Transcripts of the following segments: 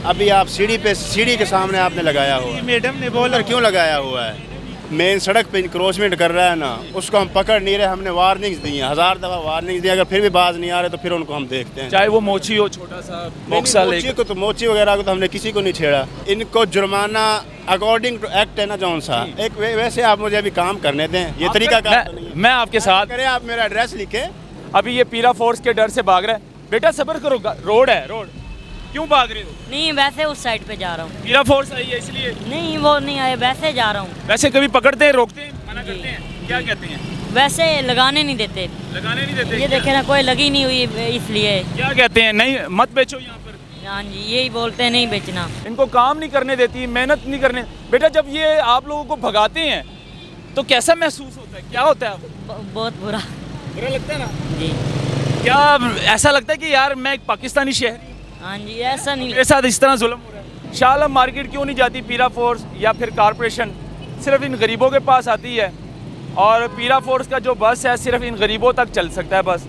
अभी आप सीढ़ी के सामने आपने लगाया हुआ है। मैडम ने बोला क्यों लगाया हुआ है? मेन सड़क पे इंक्रोचमेंट कर रहा है ना, उसको हम पकड़ नहीं रहे। हमने वार्निंग्स दी हैं, 1000 दफ़ा वार्निंग्स दी, अगर फिर भी बाज नहीं आ रहे तो फिर उनको हम देखते हैं। चाहे वो मोची हो, छोटा सा बॉक्सा मोची वगैरह को तो हमने किसी को नहीं छेड़ा। इनको जुर्माना अकॉर्डिंग टू एक्ट है ना जौन सा एक वैसे आप मुझे अभी काम करने दें, ये तरीका कार तो नहीं है। मैं आपके साथ करें, आप मेरा एड्रेस लिखे। अभी ये पीरा फोर्स के डर से भाग रहा है। बेटा सब्र करो, रोड है, रोड क्यों भाग रहे हो? नहीं, वैसे उस साइड पे जा रहा हूँ। पीरा फोर्स आई है इसलिए? नहीं, वो नहीं आए, वैसे जा रहा हूँ। वैसे कभी पकड़ते हैं, रोकते हैं, मना करते हैं, क्या कहते हैं? वैसे लगाने नहीं देते। लगाने नहीं देते? ये देखे ना, कोई लगी नहीं हुई इसलिए। क्या कहते हैं? नहीं मत बेचो यहाँ पर। हाँ जी, यही बोलते हैं, नहीं बेचना। इनको काम नहीं करने देती, मेहनत नहीं करने। बेटा जब ये आप लोगों को भगाते हैं तो कैसा महसूस होता है, क्या होता है आपको? बहुत बुरा बुरा लगता है ना जी। क्या ऐसा लगता है कि यार मैं एक पाकिस्तानी शहरी, हाँ जी, ऐसा नहीं। मेरे साथ इस तरह जुल्म हो रहा है? शाह आलम मार्केट क्यों नहीं जाती पीरा फोर्स या फिर कारपोरेशन? सिर्फ इन गरीबों के पास आती है और पीरा फोर्स का जो बस है सिर्फ इन गरीबों तक चल सकता है बस।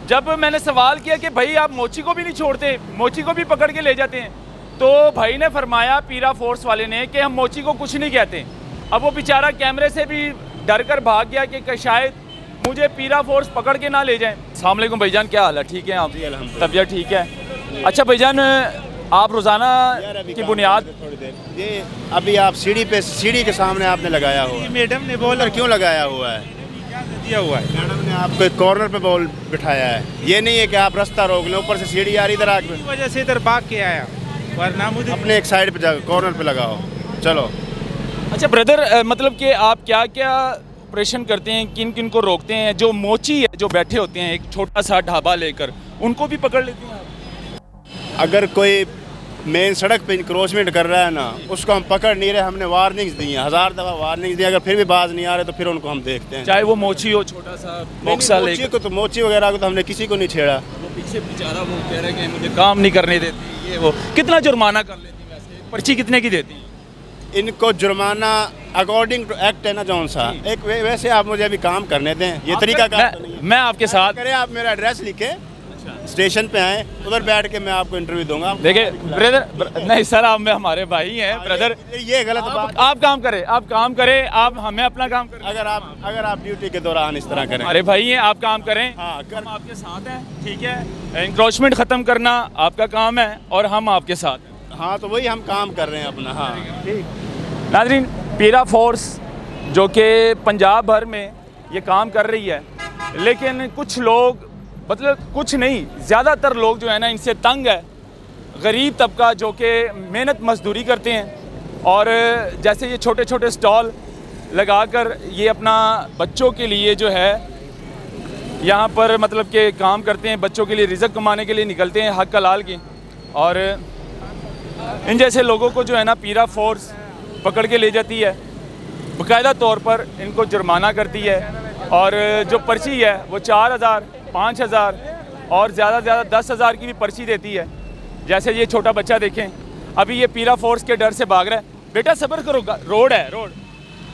जब मैंने सवाल किया कि भाई आप मोची को भी नहीं छोड़ते, मोची को भी पकड़ के ले जाते हैं, तो भाई ने फरमाया पीरा फोर्स वाले ने कि हम मोची को कुछ नहीं कहते। अब वो बेचारा कैमरे से भी डर कर भाग गया कि शायद मुझे पीरा फोर्स पकड़ के ना ले जाएं। अस्सलाम वालेकुम भाईजान, क्या हाल है? ठीक है आप? तबीयत ठीक है? अच्छा भाईजान, आप रोज़ाना की बुनियाद थोड़ी देर ये अभी आप सीढ़ी के सामने आपने लगाया हुआ है। मैडम ने बोला क्यों लगाया हुआ है? दिया हुआ है। मैडम ने आपको एक कॉर्नर पे बोल बिठाया है। ये नहीं है कि आप रास्ता रोक लें, ऊपर से सीढ़ी आ रही, इधर आके इस वजह से इधर भाग के आया, वरना मुझे अपने एक साइड पे जाकर कॉर्नर पे लगाओ। चलो। अच्छा ब्रदर, मतलब कि आप क्या क्या ऑपरेशन करते हैं, किन किन को रोकते हैं? जो मोची है, जो बैठे होते हैं एक छोटा सा ढाबा लेकर, उनको भी पकड़ लेते हैं आप? अगर कोई मेन सड़क पे इंक्रोचमेंट कर रहा है ना, उसको हम पकड़ नहीं रहे। हमने वार्निंग्स दी हैं, 1000 दफ़ा वार्निंग्स दी, अगर फिर भी बाज नहीं आ रहे तो फिर उनको हम देखते हैं। चाहे वो मोची हो, छोटा सा बॉक्सा मोची वगैरह को तो हमने किसी को नहीं छेड़ा। वो पीछे बेचारा वो कह रहा है कि मुझे काम नहीं करने देती, ये वो। कितना जुर्माना कर लेती है वैसे? पर्ची कितने की देती है? इनको जुर्माना अकॉर्डिंग टू एक्ट है ना जौन सा एक वैसे आप मुझे अभी काम करने दें, ये तरीका कार तो नहीं है। मैं आपके साथ करें, आप मेरा एड्रेस लिखे, स्टेशन पे आए, उधर बैठ के मैं आपको इंटरव्यू दूंगा। देखिए ब्रदर, नहीं सर, आप में हमारे भाई हैं ब्रदर। ये गलत बात। आप काम करें, आप काम करें, आप हमें अपना काम करें। अगर आप ड्यूटी के दौरान इस तरह करें, हमारे भाई हैं, आप काम करें। हाँ, हम आपके साथ हैं, ठीक है? इंक्रोचमेंट ख़त्म करना आपका काम है और हम आपके साथ हैं। हाँ, तो वही हम काम कर रहे हैं अपना। हाँ ठीक। नाज़रीन, पीरा फोर्स जो कि पंजाब भर में ये काम कर रही है, लेकिन कुछ लोग, मतलब कुछ नहीं, ज़्यादातर लोग जो है ना इनसे तंग है। गरीब तबका जो कि मेहनत मजदूरी करते हैं और जैसे ये छोटे छोटे स्टॉल लगाकर ये अपना बच्चों के लिए जो है यहाँ पर मतलब कि काम करते हैं, बच्चों के लिए रिज़्क़ कमाने के लिए निकलते हैं हक हलाल की। और इन जैसे लोगों को जो है ना पीरा फोर्स पकड़ के ले जाती है, बाकायदा तौर पर इनको जुर्माना करती है और जो पर्ची है वो 4000, 5000 और ज़्यादा से ज़्यादा 10,000 की भी पर्ची देती है। जैसे ये छोटा बच्चा देखें, अभी ये पीरा फोर्स के डर से भाग रहा है। बेटा सब्र करो, रोड है, रोड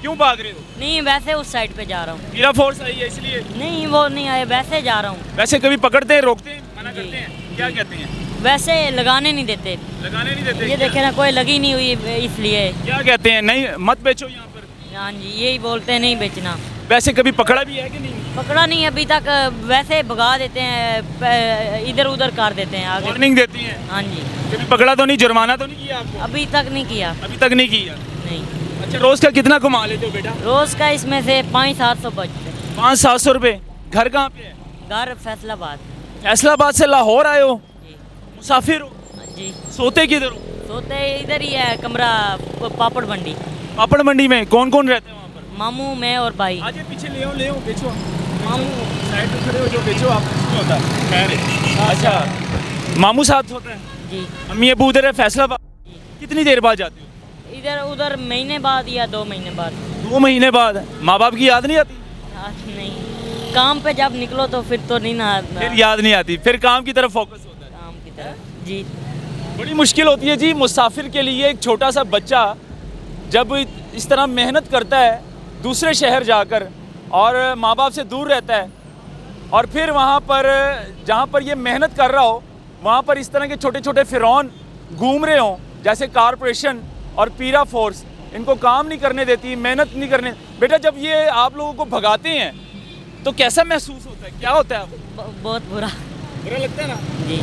क्यों भाग रहे हो? नहीं, वैसे उस साइड पे जा रहा हूँ। पीरा फोर्स आई है इसलिए? नहीं, वो नहीं आए, वैसे जा रहा हूँ। वैसे कभी पकड़ते हैं, रोकते हैं, मना करते हैं, क्या कहते हैं? वैसे लगाने नहीं देते। लगाने नहीं देते? ये देखे ना, कोई लगी नहीं हुई इसलिए। क्या कहते हैं? नहीं मत बेचो यहाँ पर। हाँ जी, यही बोलते हैं, नहीं बेचना। वैसे कभी पकड़ा भी है कि नहीं? पकड़ा नहीं अभी तक, वैसे भगा देते हैं, इधर उधर कर देते हैं आगे। वार्निंग देती हैं? हाँ जी। कभी पकड़ा तो नहीं, जुर्माना तो नहीं किया आपको? अभी तक नहीं किया। अभी तक नहीं किया? नहीं। अच्छा, रोज का कितना कमा लेते हो बेटा? रोज का इसमें से 500-700 बचते। 500-700 रुपये। घर कहाँ पे है? घर फैसलाबाद। फैसलाबाद से लाहौर आए हो? जी। मुसाफिर हो? जी। सोते किधर हो? सोते इधर ही है कमरा, पापड़ मंडी। पापड़ मंडी में कौन कौन रहते हैं वहाँ पर? मामू, मैं और भाई। आज ये पीछे ले आओ बेचो। मामू साइड पे खड़े हो जो बेचो, आप नहीं होता। खैर है। अच्छा, मामू साथ होता है? जी। अम्मी अबू उधर है फैसलाबाद? कितनी देर बाद जाते हो? इधर उधर महीने बाद या 2 महीने बाद। 2 महीने बाद? माँ बाप की याद नहीं आती? नहीं, काम पे जब निकलो तो फिर तो नहीं ना, फिर याद नहीं आती, फिर काम की तरफ फोकस होता है। काम की तरफ। जी। बड़ी मुश्किल होती है जी मुसाफिर के लिए। एक छोटा सा बच्चा जब इस तरह मेहनत करता है दूसरे शहर जाकर और माँ बाप से दूर रहता है, और फिर वहाँ पर जहाँ पर ये मेहनत कर रहा हो वहाँ पर इस तरह के छोटे छोटे फिरौन घूम रहे हों, जैसे कारपोरेशन और पीरा फोर्स इनको काम नहीं करने देती, मेहनत नहीं करने। बेटा जब ये आप लोगों को भगाते हैं तो कैसा महसूस होता है, क्या होता है आपको? बहुत बुरा। बुरा लगता है ना जी।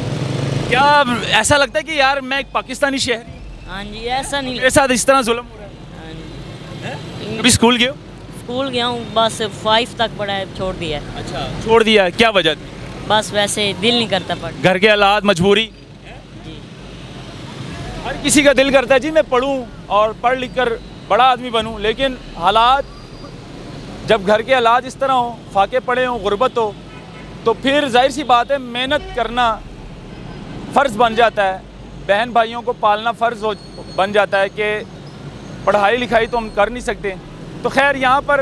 क्या ऐसा लगता है कि यार मैं एक पाकिस्तानी शहरी हूँ, हाँ जी, ऐसा नहीं। मेरे साथ इस तरह जुल्म हो रहा हाँ जी। है? कभी स्कूल गए हो? स्कूल गया हूँ, बस 5 तक पढ़ा है, छोड़ दिया है। अच्छा, छोड़ दिया है, क्या वजह थी? बस वैसे दिल नहीं करता पढ़। घर के हालात, मजबूरी? जी। हर किसी का दिल करता है जी मैं पढ़ूं और पढ़ लिख कर बड़ा आदमी बनूं, लेकिन हालात, जब घर के हालात इस तरह हो, फाके पड़े हों, गुर्बत हो, तो फिर जाहिर सी बात है मेहनत करना फ़र्ज़ बन जाता है। बहन भाइयों को पालना फ़र्ज़ बन जाता है कि पढ़ाई लिखाई तो हम कर नहीं सकते। तो खैर यहाँ पर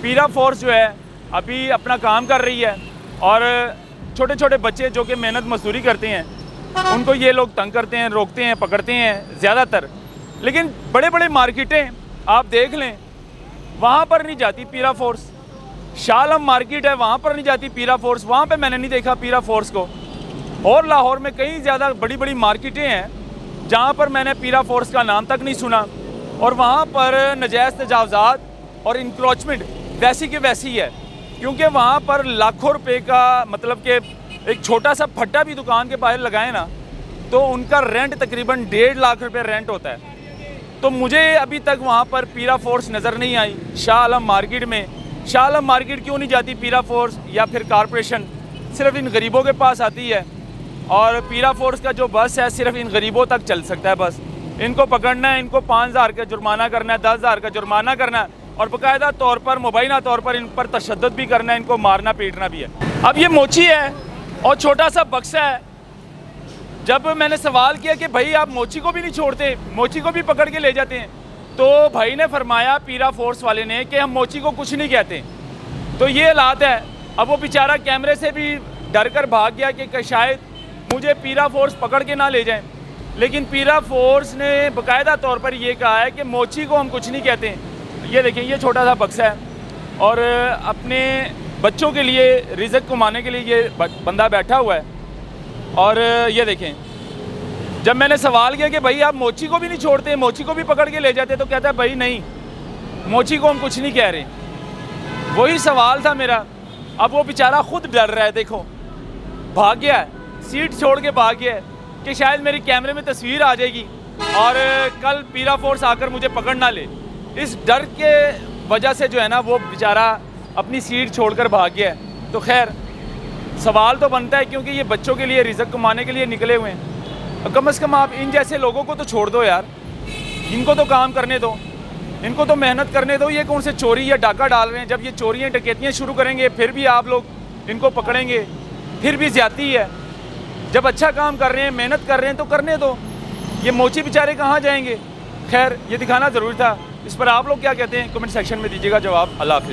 पीरा फोर्स जो है अभी अपना काम कर रही है और छोटे छोटे बच्चे जो कि मेहनत मजदूरी करते हैं उनको ये लोग तंग करते हैं, रोकते हैं, पकड़ते हैं ज़्यादातर। लेकिन बड़े बड़े मार्केटें आप देख लें, वहाँ पर नहीं जाती पीरा फोर्स। शालम मार्केट है, वहाँ पर नहीं जाती पीरा फोर्स, वहाँ पे मैंने नहीं देखा पीरा फोर्स को। और लाहौर में कई ज़्यादा बड़ी बड़ी मार्केटें हैं जहाँ पर मैंने पीरा फोर्स का नाम तक नहीं सुना, और वहाँ पर नजायज़ तजावज़ात और इंक्रोचमेंट वैसी की वैसी है, क्योंकि वहाँ पर लाखों रुपए का, मतलब कि एक छोटा सा फट्टा भी दुकान के बाहर लगाए ना तो उनका रेंट तकरीबन 1.5 लाख रुपए रेंट होता है। तो मुझे अभी तक वहाँ पर पीरा फोर्स नज़र नहीं आई। शाह आलम मार्केट में, शाह आलम मार्केट क्यों नहीं जाती पीरा फोर्स या फिर कारपोरेशन? सिर्फ इन गरीबों के पास आती है, और पीरा फोर्स का जो बस है सिर्फ इन गरीबों तक चल सकता है। बस इनको पकड़ना है, इनको 5,000 का जुर्माना करना है, 10,000 का जुर्माना करना है, और बाकायदा तौर पर, मुबैना तौर पर इन पर तशद्दुद भी करना है, इनको मारना पीटना भी है। अब ये मोची है और छोटा सा बक्सा है। जब मैंने सवाल किया कि भाई आप मोची को भी नहीं छोड़ते, मोची को भी पकड़ के ले जाते हैं, तो भाई ने फरमाया, पीरा फोर्स वाले ने, कि हम मोची को कुछ नहीं कहते। तो ये हालात है। अब वो बेचारा कैमरे से भी डर कर भाग गया कि शायद मुझे पीरा फोर्स पकड़ के ना ले जाएं, लेकिन पीरा फोर्स ने बाकायदा तौर पर ये कहा है कि मोची को हम कुछ नहीं कहते। ये देखें, ये छोटा सा बक्सा है और अपने बच्चों के लिए, रिज़्क़ कमाने के लिए ये बंदा बैठा हुआ है। और ये देखें, जब मैंने सवाल किया कि भाई आप मोची को भी नहीं छोड़ते, मोची को भी पकड़ के ले जाते, तो कहता है भाई नहीं, मोची को हम कुछ नहीं कह रहे। वही सवाल था मेरा। अब वो बेचारा खुद डर रहा है, देखो भाग गया है, सीट छोड़ के भाग गया है कि शायद मेरी कैमरे में तस्वीर आ जाएगी और कल पीरा फोर्स आकर मुझे पकड़ ना ले। इस डर के वजह से जो है ना वो बेचारा अपनी सीट छोड़कर भाग गया है। तो खैर सवाल तो बनता है, क्योंकि ये बच्चों के लिए, रिज़्क़ कमाने के लिए निकले हुए हैं। कम से कम आप इन जैसे लोगों को तो छोड़ दो यार, इनको तो काम करने दो, इनको तो मेहनत करने दो। ये कौन से चोरी या डाका डाल रहे हैं? जब ये चोरियाँ डकैतियाँ शुरू करेंगे फिर भी आप लोग इनको पकड़ेंगे, फिर भी ज़्यादती है। जब अच्छा काम कर रहे हैं, मेहनत कर रहे हैं, तो करने दो। ये मोची बेचारे कहाँ जाएंगे? खैर ये दिखाना ज़रूरी था। इस पर आप लोग क्या कहते हैं कमेंट सेक्शन में दीजिएगा जवाब। अल्लाह हाफ़िज़।